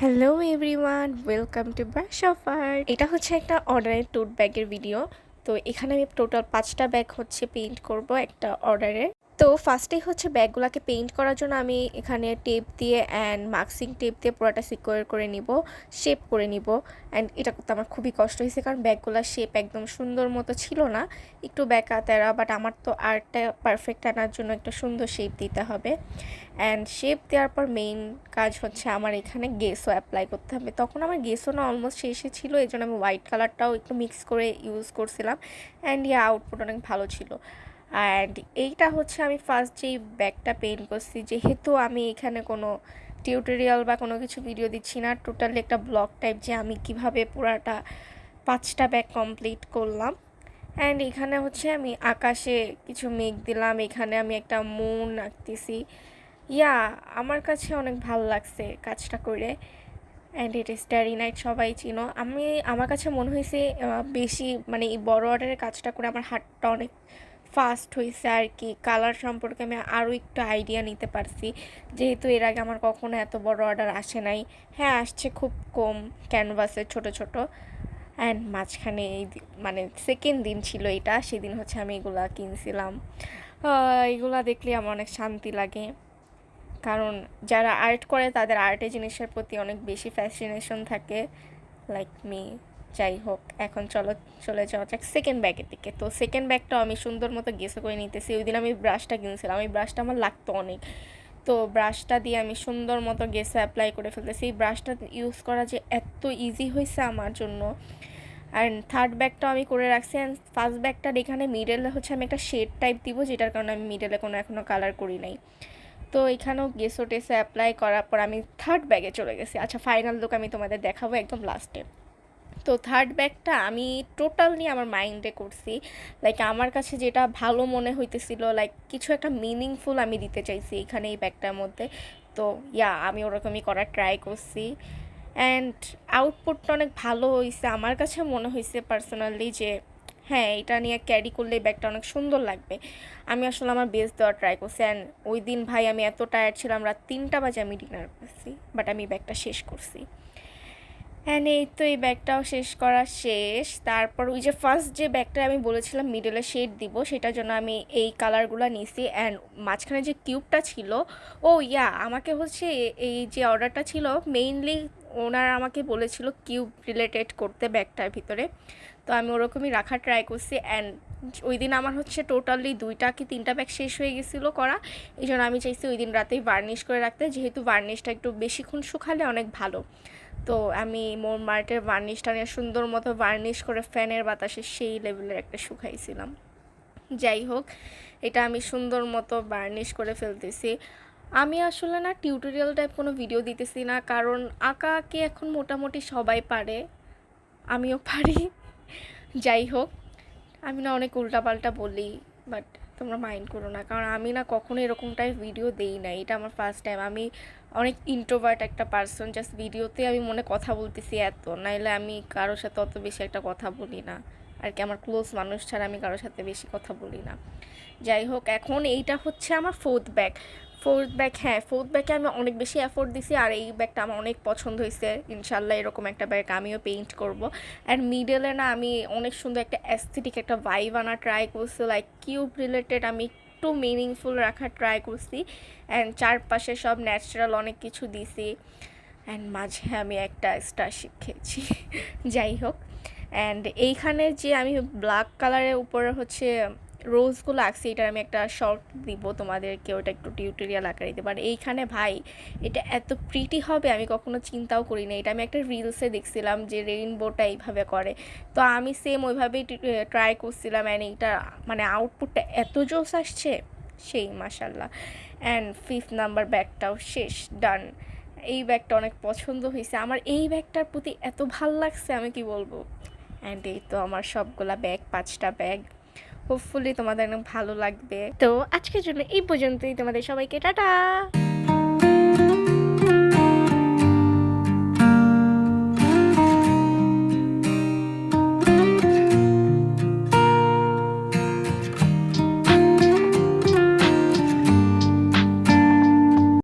Hello everyone, welcome to brush of art. এটা হচ্ছে একটা অর্ডারের টোট ব্যাগের ভিডিও। তো এখানে আমি টোটাল 5টা ব্যাগ হচ্ছে পেইন্ট করব একটা অর্ডারে। তো ফার্স্টেই হচ্ছে ব্যাগগুলোকে পেইন্ট করার জন্য আমি এখানে টেপ দিয়ে অ্যান্ড মাস্কিং টেপ দিয়ে পুরোটা সিকিউর করে নিব, শেপ করে নিব। অ্যান্ড এটা করতে আমার খুবই কষ্ট হয়েছে, কারণ ব্যাগগুলোর শেপ একদম সুন্দর মতো ছিল না, একটু ব্যাকা তেরা। বাট আমার তো আর্টটা পারফেক্ট আনার জন্য একটা সুন্দর শেপ দিতে হবে। অ্যান্ড শেপ দেওয়ার পর মেইন কাজ হচ্ছে আমার এখানে গেসও অ্যাপ্লাই করতে হবে। তখন আমার গেসও না অলমোস্ট শেষে ছিল, এই জন্য আমি হোয়াইট কালারটাও একটু মিক্স করে ইউজ করছিলাম। অ্যান্ড আউটপুট অনেক ভালো ছিল। অ্যান্ড এইটা হচ্ছে আমি ফার্স্ট যেই ব্যাগটা পেইন্ট করছি, যেহেতু আমি এখানে কোনো টিউটোরিয়াল বা কোনো কিছু ভিডিও দিচ্ছি না, টোটালি একটা ব্লগ টাইপ যে আমি কিভাবে পুরাটা 5টা ব্যাগ কমপ্লিট করলাম। অ্যান্ড এখানে হচ্ছে আমি আকাশে কিছু মেঘ দিলাম, এখানে আমি একটা মুন আঁকতেছি। আমার কাছে অনেক ভালো লাগছে কাজটা করে। And it is starry night, সবাই চিনো। আমার কাছে মনে হয়েছে বেশি মানে এই বড় অর্ডারের কাজটা করে আমার হাতটা অনেক ফাস্ট হয়েছে আর কি। কালার সম্পর্কে আমি আরও একটু আইডিয়া নিতে পারছি, যেহেতু এর আগে আমার কখনো এত বড় অর্ডার আসে নাই। হ্যাঁ, আসছে খুব কম ক্যানভাসে ছোট ছোট। অ্যান্ড মাঝখানে মানে সেকেন্ড দিন ছিল এটা, সেদিন হচ্ছে আমি এগুলা কিনছিলাম। এগুলা দেখলে আমার অনেক শান্তি লাগে, কারণ যারা আর্ট করে তাদের আর্টের জিনিসের প্রতি অনেক বেশি ফ্যাসিনেশন থাকে, লাইক মি। যাই হোক, এখন চলে যাওয়া যাক সেকেন্ড ব্যাগের দিকে। তো সেকেন্ড ব্যাগটাও আমি সুন্দর মতো গেসে করে নিতেছি। ওই দিন আমি ব্রাশটা কিনছিলাম, এই ব্রাশটা আমার লাগতো অনেক। তো ব্রাশটা দিয়ে আমি সুন্দর মতো গেসে অ্যাপ্লাই করে ফেলতেছি। এই ব্রাশটা ইউজ করা যে এত ইজি হয়েছে আমার জন্য। অ্যান্ড থার্ড ব্যাগটাও আমি করে রাখছি। অ্যান্ড ফার্স্ট ব্যাগটার এখানে মিডলে হচ্ছে আমি একটা শেড টাইপ দিব, যেটার কারণে আমি মিডলে কোনো এখনও কালার করি নাই। তো এখানেও গেসো টেসে অ্যাপ্লাই করার পর আমি থার্ড ব্যাগে চলে গেছি। আচ্ছা, ফাইনাল লুক আমি তোমাদের দেখাবো একদম লাস্টে। তো থার্ড ব্যাগটা আমি টোটালি আমার মাইন্ডে করছি, লাইক আমার কাছে যেটা ভালো মনে হইতেছিল, লাইক কিছু একটা মিনিংফুল আমি দিতে চাইছি এখানে এই ব্যাগটার মধ্যে। তো আমি ওরকমই করার ট্রাই করছি। অ্যান্ড আউটপুটটা অনেক ভালো হয়েছে আমার কাছে মনে হয়েছে পার্সোনালি, যে হ্যাঁ, এটা নিয়ে ক্যারি করলে ব্যাগটা অনেক সুন্দর লাগবে। আমি আসলে আমার বেস্ট দেওয়ার ট্রাই করছি। অ্যান্ড ওই দিন ভাই আমি এত টায়ার্ড ছিলাম, রাত 3টা বাজে আমি ডিনার করছি, বাট আমি ব্যাগটা শেষ করছি। অ্যান্ড এই তো এই ব্যাগটাও শেষ করা শেষ। তারপর ওই যে ফার্স্ট যে ব্যাগটা আমি বলেছিলাম মিডলে শেড দিব, সেটার জন্য আমি এই কালারগুলো নিছি। অ্যান্ড মাঝখানে যে কিউবটা ছিল, আমাকে হচ্ছে এই যে অর্ডারটা ছিল মেইনলি ওনারা আমাকে বলেছিল কিউব রিলেটেড করতে ব্যাগটার ভিতরে। তো আমি ওরকমই রাখার ট্রাই করছি। অ্যান্ড ওই দিন আমার হচ্ছে টোটালি 2টা কি 3টা ব্যাগ শেষ হয়ে গেছিলো করা। এই জন্য আমি চাইছি ওই দিন রাতেই ভার্নিশ করে রাখতে, যেহেতু ভার্নিশটা একটু বেশিক্ষণ শুকালে অনেক ভালো। তো আমি মোর মার্টের ভার্নিশটা নিয়ে সুন্দর মতো ভার্নিশ করে ফ্যানের বাতাসে সেই লেভেলের একটা শুকাইছিলাম। যাই হোক, এটা আমি সুন্দর মতো ভার্নিশ করে ফেলতেছি। আমি আসলে না টিউটোরিয়াল টাইপ কোনো ভিডিও দিতেছি না, কারণ আঁকাকে এখন মোটামুটি সবাই পারে, আমিও পারি। যাই হোক, আমি না অনেক উল্টাপাল্টা বলি, বাট তোমরা মাইন্ড করো না, কারণ আমি না কখনো এরকম টাইপ ভিডিও দেই না, এটা আমার ফার্স্ট টাইম। আমি অনেক ইন্ট্রোভার্ট একটা পার্সন, জাস্ট ভিডিওতে আমি মনে কথা বলতেছি এত, নাইলে আমি কারোর সাথে অত বেশি একটা কথা বলি না আর কি। আমার ক্লোজ মানুষ ছাড়া আমি কারোর সাথে বেশি কথা বলি না। যাই হোক, এখন এইটা হচ্ছে আমার ফোর্থ ব্যাগে আমি অনেক বেশি এফোর্ট দিছি, আর এই ব্যাগটা আমার অনেক পছন্দ হয়েছে। ইনশাল্লাহ এরকম একটা ব্যাগ আমিও পেইন্ট করব। অ্যান্ড মিডলে না আমি অনেক সুন্দর একটা অ্যাস্থেটিক একটা ভাইব আনার ট্রাই করছি, লাইক কিউব রিলেটেড আমি একটু মিনিংফুল রাখার ট্রাই করছি। অ্যান্ড চারপাশে সব ন্যাচারাল অনেক কিছু দিছি। অ্যান্ড মাঝে আমি একটা স্টার শিখেছি। যাই হোক, অ্যান্ড এইখানে যে আমি ব্ল্যাক কালারের উপরে হচ্ছে রোজগুলো আঁকছি, এটার আমি একটা শর্ট দিব তোমাদেরকে, ওটা একটু টিউটোরিয়াল আকারে দিতে পারে। এইখানে ভাই এটা এত প্রিটি হবে আমি কখনো চিন্তাও করি না। এটা আমি একটা রিলসে দেখছিলাম যে রেইনবোটা এইভাবে করে, তো আমি সেম ওইভাবেই ট্রাই করছিলাম। অ্যান্ড এইটা মানে আউটপুটটা এত জোস আসছে, সেই মাশাল্লাহ। অ্যান্ড 5th নাম্বার ব্যাগটাও শেষ, ডান। এই ব্যাগটা অনেক পছন্দ হয়েছে আমার, এই ব্যাগটার প্রতি এত ভাল লাগছে আমি কি বলবো। অ্যান্ড এই তো আমার সবগুলা ব্যাগ, 5টা ব্যাগ। হোপফুলি তোমাদের অনেক ভালো লাগবে। তো আজকের জন্য এই পর্যন্তই, তোমাদের সবাইকে টাটা।